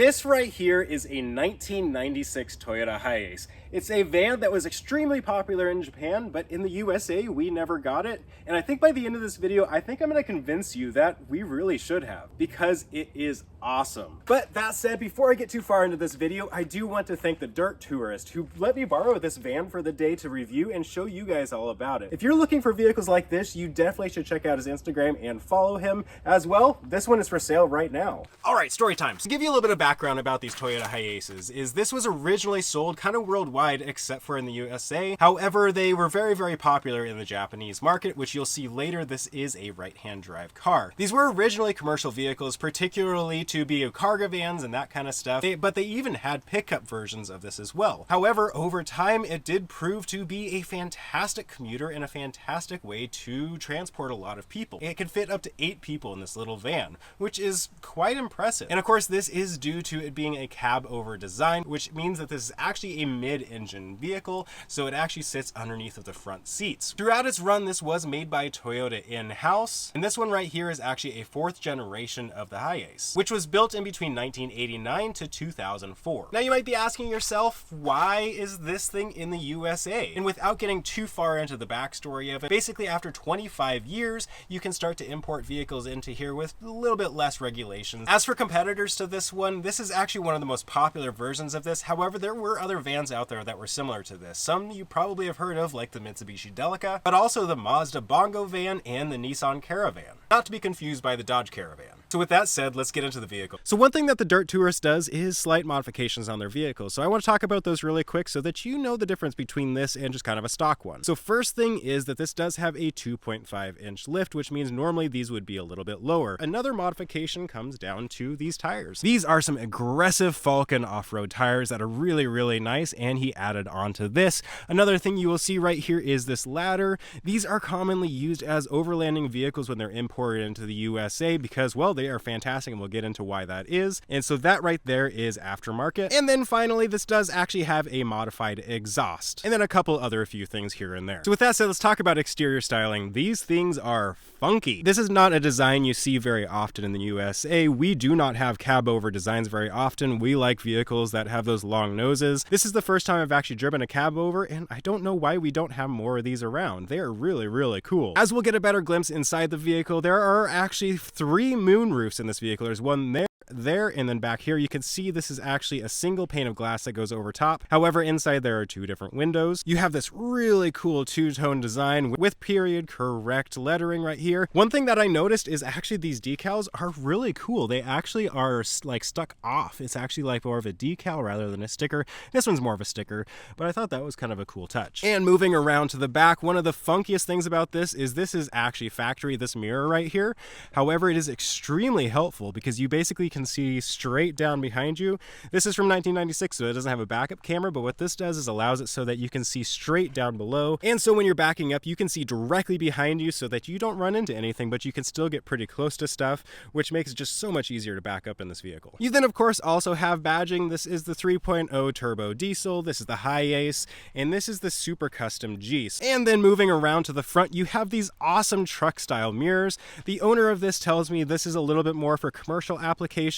This right here is a 1996 Toyota HiAce. It's a van that was extremely popular in Japan, but in the USA, we never got it. And I think by the end of this video, I think I'm gonna convince you that we really should have, because it is awesome. But that said, before I get too far into this video, I do want to thank the Dirt Tourist who let me borrow this van for the day to review and show you guys all about it. If you're looking for vehicles like this, you definitely should check out his Instagram and follow him as well. This one is for sale right now. All right, story time. To give you a little bit of background about these Toyota HiAces, is this was originally sold kind of worldwide except for in the USA. However, they were very, very popular in the Japanese market, which you'll see later. This is a right-hand drive car. These were originally commercial vehicles, particularly to be cargo vans and that kind of stuff, but they even had pickup versions of this as well. However, over time, it did prove to be a fantastic commuter and a fantastic way to transport a lot of people. It could fit up to 8 people in this little van, which is quite impressive. And of course, this is due to it being a cab over design, which means that this is actually a mid-engine vehicle, so it actually sits underneath of the front seats. Throughout its run, this was made by Toyota in-house, and this one right here is actually a 4th generation of the HiAce, which was built in between 1989 to 2004. Now you might be asking yourself, why is this thing in the USA? And without getting too far into the backstory of it, basically after 25 years, you can start to import vehicles into here with a little bit less regulations. As for competitors to this one, this is actually one of the most popular versions of this. However, there were other vans out there that were similar to this. Some you probably have heard of, like the Mitsubishi Delica, but also the Mazda Bongo van and the Nissan Caravan. Not to be confused by the Dodge Caravan. So with that said, let's get into the vehicle. So one thing that the Dirt Tourist does is slight modifications on their vehicles. So I want to talk about those really quick so that you know the difference between this and just kind of a stock one. So first thing is that this does have a 2.5-inch lift, which means normally these would be a little bit lower. Another modification comes down to these tires. These are some aggressive Falcon off-road tires that are really, really nice, and he added onto this. Another thing you will see right here is this ladder. These are commonly used as overlanding vehicles when they're imported into the USA because, well, they are fantastic, and we'll get into why that is. And so that right there is aftermarket. And then finally, this does actually have a modified exhaust, and then a couple other few things here and there. So with that said, let's talk about exterior styling. These things are funky. This is not a design you see very often in the USA. We do not have cab over designs very often. We like vehicles that have those long noses. This is the first time I've actually driven a cab over, and I don't know why we don't have more of these around. They are really, really cool. As we'll get a better glimpse inside the vehicle, there are actually 3 moon roofs in this vehicle. There's one there, and then back here you can see this is actually a single pane of glass that goes over top. However, inside there are 2 different windows. You have this really cool 2-tone design with period correct lettering right here. One thing that I noticed is actually these decals are really cool. They actually are like stuck off. It's actually like more of a decal rather than a sticker. This one's more of a sticker, but I thought that was kind of a cool touch. And moving around to the back, one of the funkiest things about this is actually factory, this mirror right here. However, it is extremely helpful because you basically can see straight down behind you. This is from 1996, so it doesn't have a backup camera, but what this does is allows it so that you can see straight down below. And so when you're backing up, you can see directly behind you so that you don't run into anything, but you can still get pretty close to stuff, which makes it just so much easier to back up in this vehicle. You then, of course, also have badging. This is the 3.0 turbo diesel. This is the HiAce, and this is the Super Custom G. And then moving around to the front, you have these awesome truck style mirrors. The owner of this tells me this is a little bit more for commercial applications,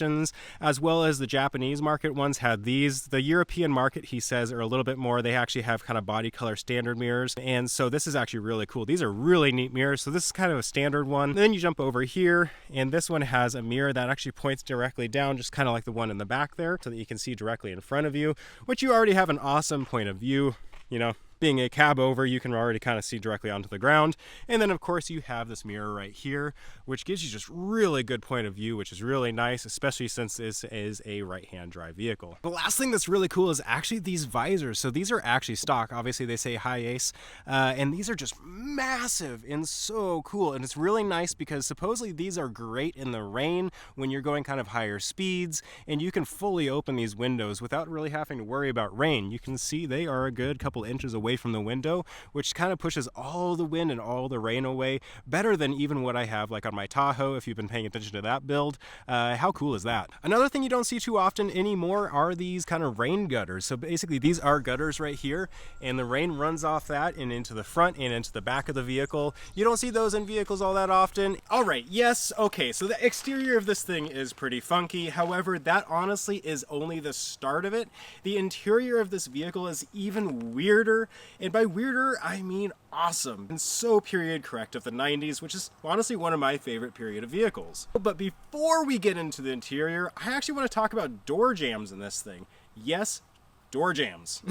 as well as the Japanese market ones had these. The European market, he says, are a little bit more. They actually have kind of body color standard mirrors, and so this is actually really cool. These are really neat mirrors. So this is kind of a standard one. And then you jump over here, and this one has a mirror that actually points directly down, just kind of like the one in the back there, so that you can see directly in front of you, which you already have an awesome point of view, you know. Being a cab over, you can already kind of see directly onto the ground. And then of course you have this mirror right here, which gives you just really good point of view, which is really nice, especially since this is a right-hand drive vehicle. The last thing that's really cool is actually these visors. So these are actually stock. Obviously they say HiAce, and these are just massive and so cool. And it's really nice because supposedly these are great in the rain when you're going kind of higher speeds, and you can fully open these windows without really having to worry about rain. You can see they are a good couple inches away away from the window, which kind of pushes all the wind and all the rain away, better than even what I have like on my Tahoe, if you've been paying attention to that build. How cool is that? Another thing you don't see too often anymore are these kind of rain gutters. So basically these are gutters right here, and the rain runs off that and into the front and into the back of the vehicle. You don't see those in vehicles all that often. All right, yes, okay, so the exterior of this thing is pretty funky. However, that honestly is only the start of it. The interior of this vehicle is even weirder, and by weirder, I mean awesome and so period correct of the 90s, which is honestly one of my favorite period of vehicles. But before we get into the interior, I actually want to talk about door jams in this thing. Yes, door jams.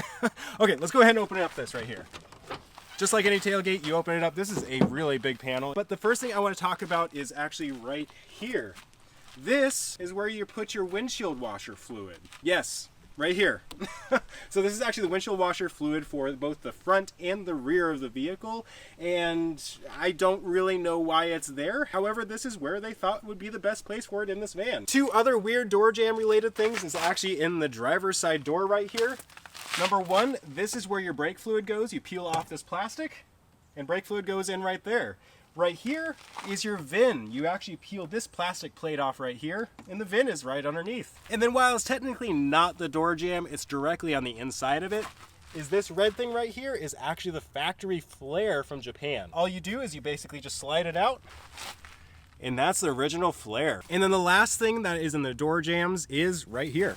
Okay, let's go ahead and open up this right here. Just like any tailgate, you open it up. This is a really big panel. But the first thing I want to talk about is actually right here. This is where you put your windshield washer fluid. Yes, right here. So this is actually the windshield washer fluid for both the front and the rear of the vehicle, and I don't really know why it's there. However, this is where they thought would be the best place for it in this van. Two other weird door jam related things is actually in the driver's side door right here. Number one, this is where your brake fluid goes. You peel off this plastic and brake fluid goes in right there. Right here is your VIN. You actually peel this plastic plate off right here, and the VIN is right underneath. And then while it's technically not the door jamb, it's directly on the inside of it, is this red thing right here is actually the factory flare from Japan. All you do is you basically just slide it out, and that's the original flare. And then the last thing that is in the door jambs is right here.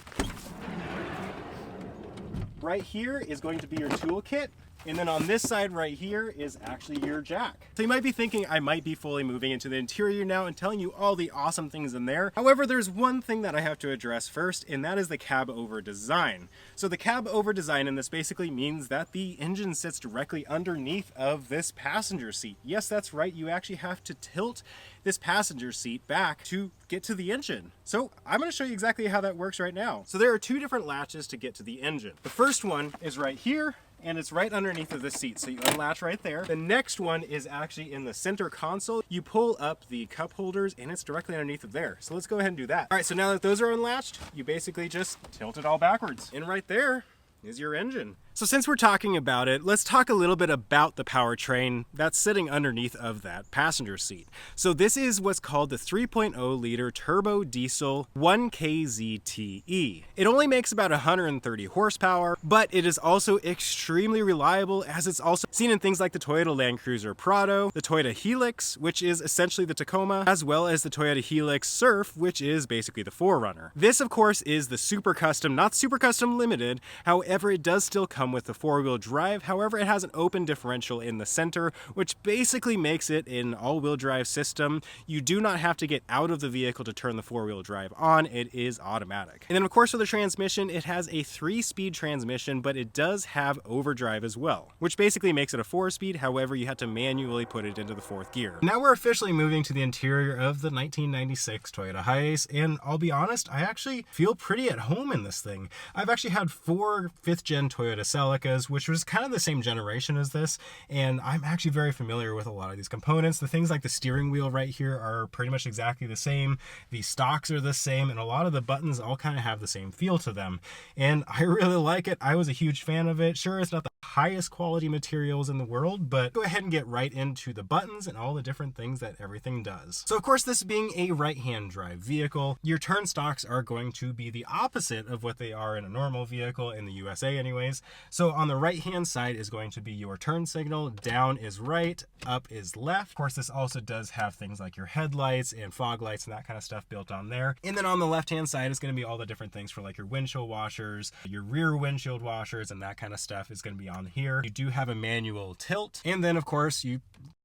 Right here is going to be your toolkit. And then on this side right here is actually your jack. So you might be thinking I might be fully moving into the interior now and telling you all the awesome things in there. However, there's one thing that I have to address first, and that is the cab over design. So the cab over design in this basically means that the engine sits directly underneath of this passenger seat. Yes, that's right. You actually have to tilt this passenger seat back to get to the engine. So I'm going to show you exactly how that works right now. So there are two different latches to get to the engine. The first one is right here, and it's right underneath of the seat. So you unlatch right there. The next one is actually in the center console. You pull up the cup holders and it's directly underneath of there. So let's go ahead and do that. All right, so now that those are unlatched, you basically just tilt it all backwards. And right there is your engine. So since we're talking about it, let's talk a little bit about the powertrain that's sitting underneath of that passenger seat. So this is what's called the 3.0 liter turbo diesel 1KZTE. It only makes about 130 horsepower, but it is also extremely reliable, as it's also seen in things like the Toyota Land Cruiser Prado, the Toyota Helix, which is essentially the Tacoma, as well as the Toyota Helix Surf, which is basically the 4Runner. This, of course, is the Super Custom, not Super Custom Limited. However, it does still come with the four-wheel drive. However, it has an open differential in the center, which basically makes it an all-wheel drive system. You do not have to get out of the vehicle to turn the four-wheel drive on. It is automatic. And then, of course, for the transmission, it has a 3-speed transmission, but it does have overdrive as well, which basically makes it a 4-speed. However, you have to manually put it into the 4th gear. Now we're officially moving to the interior of the 1996 Toyota HiAce, and I'll be honest, I actually feel pretty at home in this thing. I've actually had 4 5th-gen Toyota Celicas, which was kind of the same generation as this, and I'm actually very familiar with a lot of these components. The things like the steering wheel right here are pretty much exactly the same. The stocks are the same, and a lot of the buttons all kind of have the same feel to them, and I really like it. I was a huge fan of it. Sure, it's not the highest quality materials in the world, but go ahead and get right into the buttons and all the different things that everything does. So of course, this being a right-hand drive vehicle, your turn stocks are going to be the opposite of what they are in a normal vehicle in the USA anyways. So on the right-hand side is going to be your turn signal, down is right, up is left. Of course, this also does have things like your headlights and fog lights and that kind of stuff built on there. And then on the left-hand side is going to be all the different things for like your windshield washers, your rear windshield washers, and that kind of stuff is going to be on here. You do have a manual tilt, and then of course you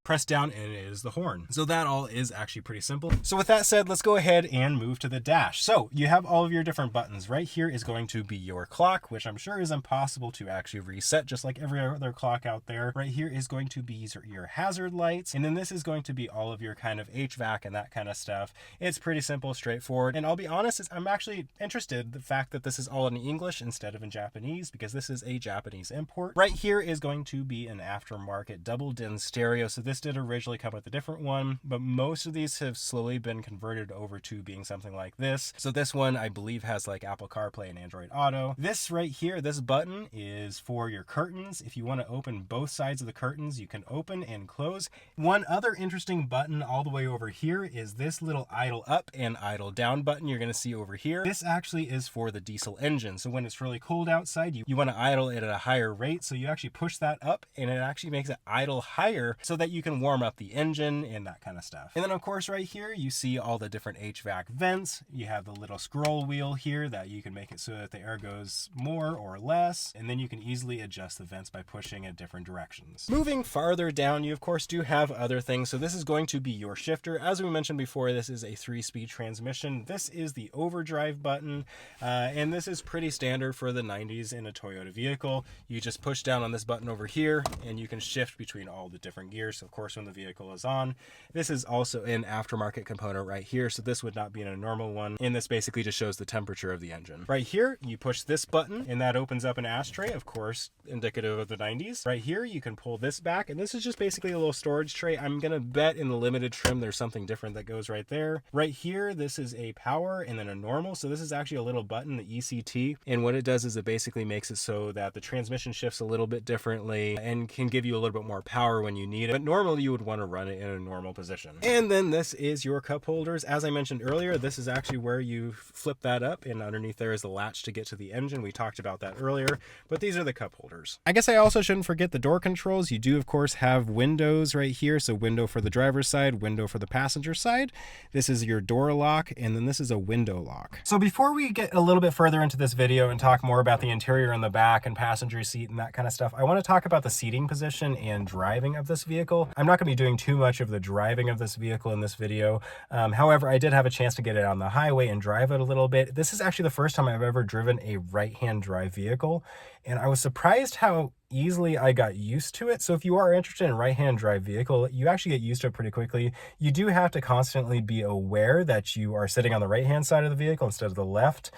press down and it is the horn. So that all is actually pretty simple. So with that said, let's go ahead and move to the dash. So you have all of your different buttons. Right here is going to be your clock, which I'm sure is impossible to actually reset, just like every other clock out there. Right here is going to be your hazard lights. And then this is going to be all of your kind of HVAC and that kind of stuff. It's pretty simple, straightforward. And I'll be honest, I'm actually interested in the fact that this is all in English instead of in Japanese, because this is a Japanese import. Right here is going to be an aftermarket double din stereo. So This did originally come with a different one, but most of these have slowly been converted over to being something like this. So this one, I believe, has like Apple CarPlay and Android Auto. This right here, this button is for your curtains. If you want to open both sides of the curtains, you can open and close. One other interesting button all the way over here is this little idle up and idle down button you're going to see over here. This actually is for the diesel engine. So when it's really cold outside, you want to idle it at a higher rate. So you actually push that up and it actually makes it idle higher so that you can warm up the engine and that kind of stuff. And then of course right here, you see all the different HVAC vents. You have the little scroll wheel here that you can make it so that the air goes more or less. And then you can easily adjust the vents by pushing at different directions. Moving farther down, you of course do have other things. So this is going to be your shifter. As we mentioned before, this is a 3-speed transmission. This is the overdrive button. And this is pretty standard for the 90s in a Toyota vehicle. You just push down on this button over here and you can shift between all the different gears. So of course, when the vehicle is on, this is also an aftermarket component right here. So this would not be in a normal one. And this basically just shows the temperature of the engine. Right here, you push this button and that opens up an ashtray, of course, indicative of the 90s. Right here, you can pull this back and this is just basically a little storage tray. I'm going to bet in the limited trim, there's something different that goes right there. Right here, this is a power and then a normal. So this is actually a little button, the ECT. And what it does is it basically makes it so that the transmission shifts a little bit differently and can give you a little bit more power when you need it. But normally you would want to run it in a normal position. And then this is your cup holders. As I mentioned earlier, this is actually where you flip that up and underneath there is the latch to get to the engine. We talked about that earlier, but these are the cup holders. I guess I also shouldn't forget the door controls. You do of course have windows right here. So window for the driver's side, window for the passenger side. This is your door lock, and then this is a window lock. So before we get a little bit further into this video and talk more about the interior in the back and passenger seat and that kind of stuff, I want to talk about the seating position and driving of this vehicle. I'm not going to be doing too much of the driving of this vehicle in this video. However, I did have a chance to get it on the highway and drive it a little bit. This is actually the first time I've ever driven a right-hand drive vehicle, and I was surprised how easily I got used to it. So if you are interested in right-hand drive vehicle, you actually get used to it pretty quickly. You do have to constantly be aware that you are sitting on the right-hand side of the vehicle instead of the left.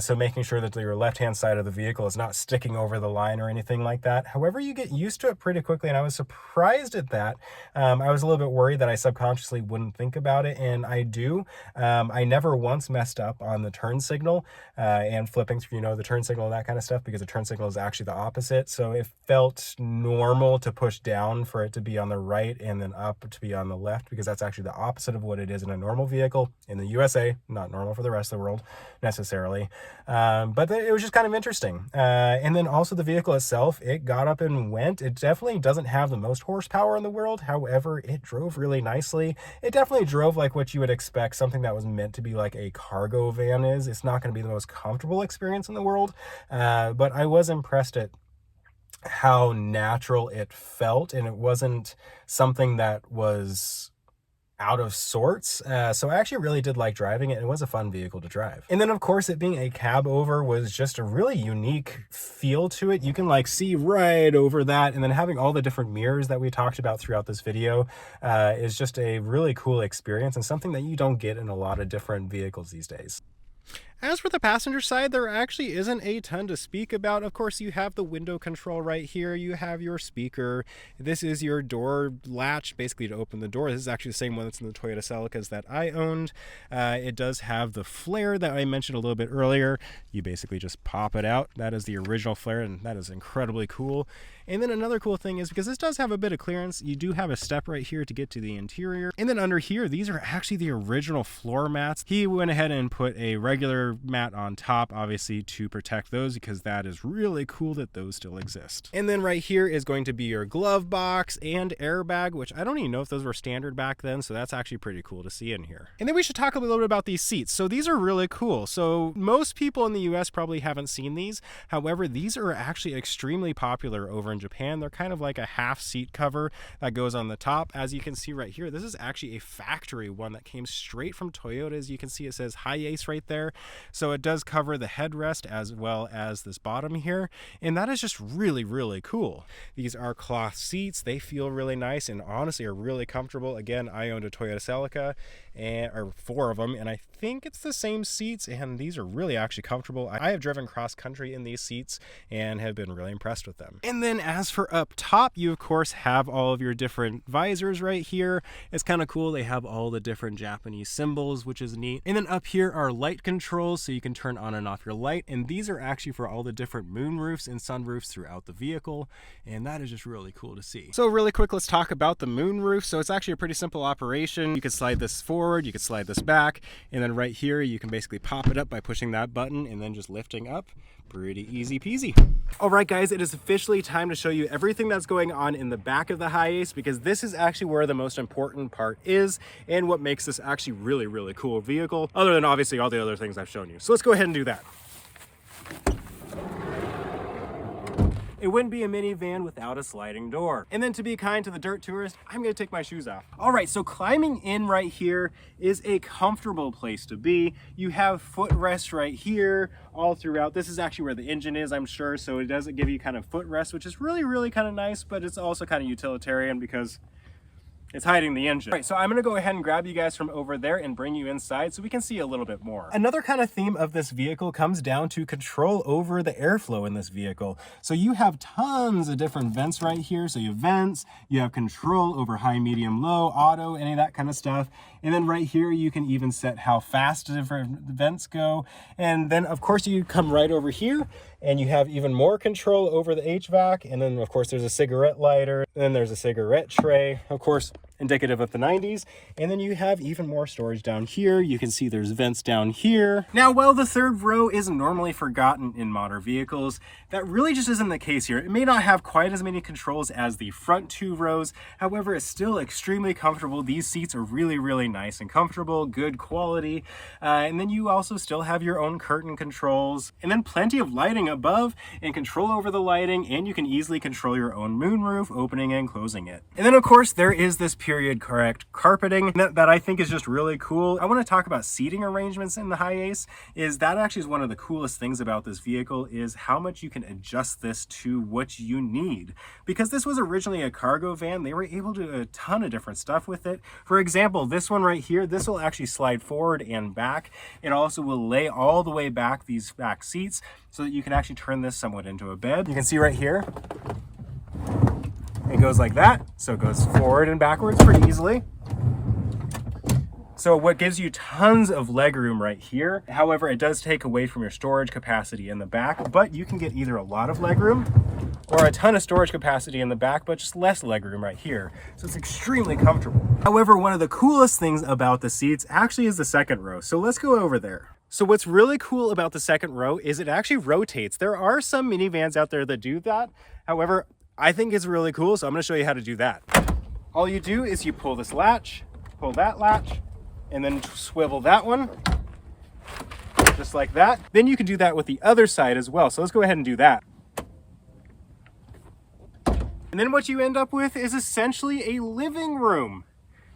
So making sure that your left-hand side of the vehicle is not sticking over the line or anything like that. However, you get used to it pretty quickly, and I was surprised at that. I was a little bit worried that I subconsciously wouldn't think about it, and I do. I never once messed up on the turn signal and flipping through, the turn signal and that kind of stuff, because the turn signal is actually the opposite. So it felt normal to push down for it to be on the right and then up to be on the left, because that's actually the opposite of what it is in a normal vehicle in the USA, not normal for the rest of the world necessarily. But it was just kind of interesting. And then also the vehicle itself, it got up and went. It definitely doesn't have the most horsepower in the world. However, it drove really nicely. It definitely drove like what you would expect something that was meant to be like a cargo van is. It's not going to be the most comfortable experience in the world, but I was impressed at how natural it felt, and it wasn't something that was out of sorts. So I actually really did like driving it. It was a fun vehicle to drive. And then of course, it being a cab over was just a really unique feel to it. You can like see right over that. And then having all the different mirrors that we talked about throughout this video is just a really cool experience and something that you don't get in a lot of different vehicles these days. As for the passenger side, there actually isn't a ton to speak about. Of course, you have the window control right here. You have your speaker. This is your door latch, basically to open the door. This is actually the same one that's in the Toyota Celicas that I owned. It does have the flare that I mentioned a little bit earlier. You basically just pop it out. That is the original flare, and that is incredibly cool. And then another cool thing is, because this does have a bit of clearance, you do have a step right here to get to the interior. And then under here, these are actually the original floor mats. He went ahead and put a regular mat on top, obviously, to protect those, because that is really cool that those still exist. And then right here is going to be your glove box and airbag, which I don't even know if those were standard back then, so that's actually pretty cool to see in here. And then we should talk a little bit about these seats. So these are really cool. So most people in the US probably haven't seen these. However, these are actually extremely popular over in Japan. They're kind of like a half seat cover that goes on the top. As you can see right here, this is actually a factory one that came straight from Toyota. As you can see, it says HiAce right there. So it does cover the headrest as well as this bottom here, and that is just really cool. These are cloth seats. They feel really nice and honestly are really comfortable. Again, I owned a Toyota Celica, or 4 of them, and I think it's the same seats, and these are really actually comfortable. I have driven cross country in these seats and have been really impressed with them. And then as for up top, you of course have all of your different visors right here. It's kind of cool. They have all the different Japanese symbols, which is neat. And then up here are light controls, so you can turn on and off your light, and these are actually for all the different moonroofs and sunroofs throughout the vehicle, and that is just really cool to see. So really quick, let's talk about the moonroof. So it's actually a pretty simple operation. You can slide this forward, you can slide this back, and then right here you can basically pop it up by pushing that button and then just lifting up. Pretty easy peasy. All right, guys, it is officially time to show you everything that's going on in the back of the HiAce, because this is actually where the most important part is and what makes this actually really cool vehicle, other than obviously all the other things I've shown you. So let's go ahead and do that. It wouldn't be a minivan without a sliding door. And then to be kind to the dirt tourist, I'm gonna take my shoes off. All right, so climbing in right here is a comfortable place to be. You have footrest right here all throughout. This is actually where the engine is, I'm sure, so it doesn't give you kind of footrest, which is really kind of nice, but it's also kind of utilitarian because it's hiding the engine. All right, so I'm gonna go ahead and grab you guys from over there and bring you inside so we can see a little bit more. Another kind of theme of this vehicle comes down to control over the airflow in this vehicle. So you have tons of different vents right here. So you have vents, you have control over high, medium, low, auto, any of that kind of stuff. And then right here, you can even set how fast different vents go. And then of course you come right over here and you have even more control over the HVAC. And then of course there's a cigarette lighter, and then there's a cigarette tray, of course, indicative of the 90s. And then you have even more storage down here. You can see there's vents down here. Now, while the third row is normally forgotten in modern vehicles, that really just isn't the case here. It may not have quite as many controls as the front 2 rows. However, it's still extremely comfortable. These seats are really nice and comfortable, good quality. And then you also still have your own curtain controls, and then plenty of lighting above and control over the lighting, and you can easily control your own moonroof, opening and closing it. And then of course there is this period correct carpeting that I think is just really cool. I want to talk about seating arrangements in the HiAce. That actually is one of the coolest things about this vehicle, is how much you can adjust this to what you need. Because this was originally a cargo van, they were able to do a ton of different stuff with it. For example, this one right here, this will actually slide forward and back. It also will lay all the way back, these back seats, so that you can actually turn this somewhat into a bed. You can see right here, it goes like that, so it goes forward and backwards pretty easily. So what gives you tons of leg room right here. However, it does take away from your storage capacity in the back, but you can get either a lot of leg room or a ton of storage capacity in the back, but just less leg room right here. So it's extremely comfortable. However, one of the coolest things about the seats actually is the second row. So let's go over there. So what's really cool about the second row is it actually rotates. There are some minivans out there that do that. However, I think it's really cool, so I'm gonna show you how to do that. All you do is you pull this latch, pull that latch, and then swivel that one, just like that. Then you can do that with the other side as well. So let's go ahead and do that. And then what you end up with is essentially a living room.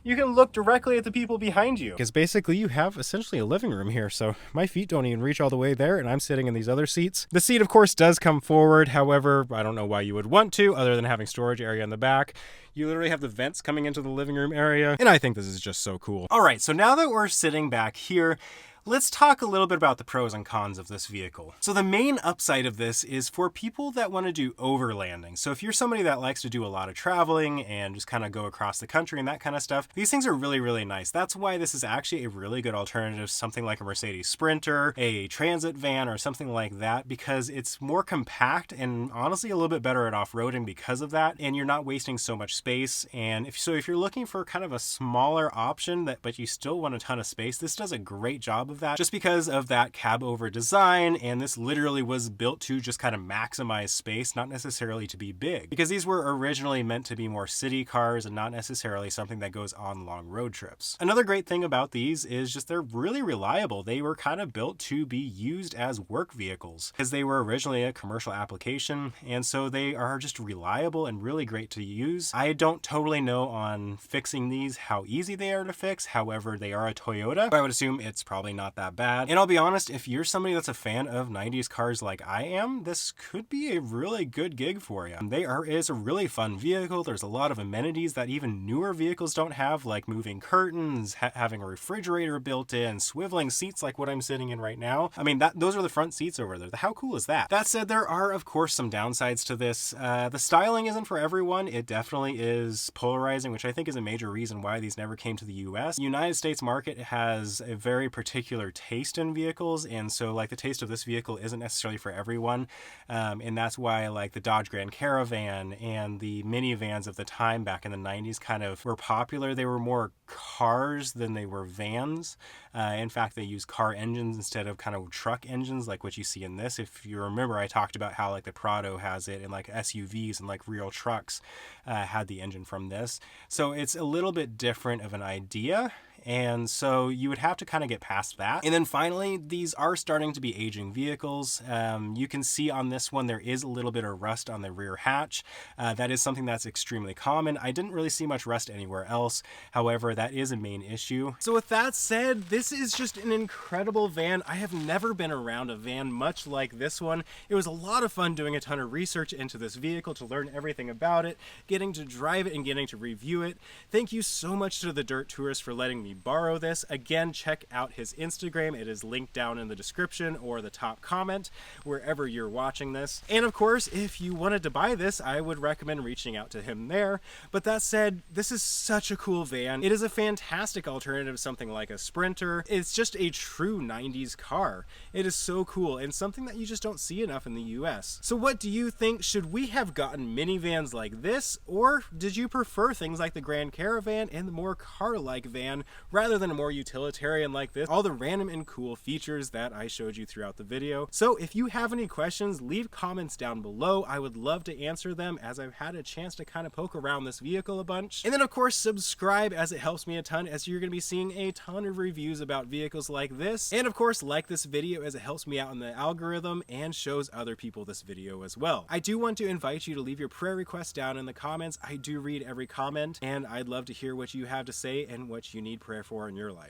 You can look directly at the people behind you. Because basically you have essentially a living room here. So my feet don't even reach all the way there, and I'm sitting in these other seats. The seat, of course, does come forward. However, I don't know why you would want to, other than having storage area in the back. You literally have the vents coming into the living room area, and I think this is just so cool. All right, so now that we're sitting back here, let's talk a little bit about the pros and cons of this vehicle. So the main upside of this is for people that want to do overlanding. So if you're somebody that likes to do a lot of traveling and just kind of go across the country and that kind of stuff, these things are really nice. That's why this is actually a really good alternative to something like a Mercedes Sprinter, a transit van, or something like that, because it's more compact and honestly a little bit better at off-roading because of that, and you're not wasting so much space. And if you're looking for kind of a smaller option but you still want a ton of space, this does a great job of that, just because of that cab over design. And this literally was built to just kind of maximize space, not necessarily to be big, because these were originally meant to be more city cars and not necessarily something that goes on long road trips. Another great thing about these is just they're really reliable. They were kind of built to be used as work vehicles because they were originally a commercial application, and so they are just reliable and really great to use. I don't totally know on fixing these how easy they are to fix. However, they are a Toyota. I would assume it's probably not that bad. And I'll be honest, if you're somebody that's a fan of 90s cars like I am, this could be a really good gig for you. It's a really fun vehicle. There's a lot of amenities that even newer vehicles don't have, like moving curtains, having a refrigerator built in, swiveling seats like what I'm sitting in right now. I mean, those are the front seats over there. How cool is that? That said, there are, of course, some downsides to this. The styling isn't for everyone. It definitely is polarizing, which I think is a major reason why these never came to the US. The United States market has a very particular taste in vehicles, and so like the taste of this vehicle isn't necessarily for everyone. And that's why like the Dodge Grand Caravan and the minivans of the time back in the 90s kind of were popular. They were more cars than they were vans. In fact, they use car engines instead of kind of truck engines like what you see in this. If you remember, I talked about how like the Prado has it, and like SUVs and like real trucks had the engine from this. So it's a little bit different of an idea. And so you would have to kind of get past that. And then finally, these are starting to be aging vehicles. You can see on this one, there is a little bit of rust on the rear hatch. That is something that's extremely common. I didn't really see much rust anywhere else. However, that is a main issue. So with that said, this is just an incredible van. I have never been around a van much like this one. It was a lot of fun doing a ton of research into this vehicle to learn everything about it, getting to drive it and getting to review it. Thank you so much to the Dirt Tourist for letting me borrow this. Again, check out his Instagram. It is linked down in the description or the top comment wherever you're watching this. And of course, if you wanted to buy this, I would recommend reaching out to him there. But that said, this is such a cool van. It is a fantastic alternative to something like a Sprinter. It's just a true 90s car. It is so cool and something that you just don't see enough in the US. So what do you think? Should we have gotten minivans like this, or did you prefer things like the Grand Caravan and the more car-like van rather than a more utilitarian like this? All the random and cool features that I showed you throughout the video. So if you have any questions, leave comments down below. I would love to answer them, as I've had a chance to kind of poke around this vehicle a bunch. And then of course, subscribe, as it helps me a ton, as you're going to be seeing a ton of reviews about vehicles like this. And of course, like this video, as it helps me out in the algorithm and shows other people this video as well. I do want to invite you to leave your prayer requests down in the comments. I do read every comment, and I'd love to hear what you have to say and what you need prayer for in your life.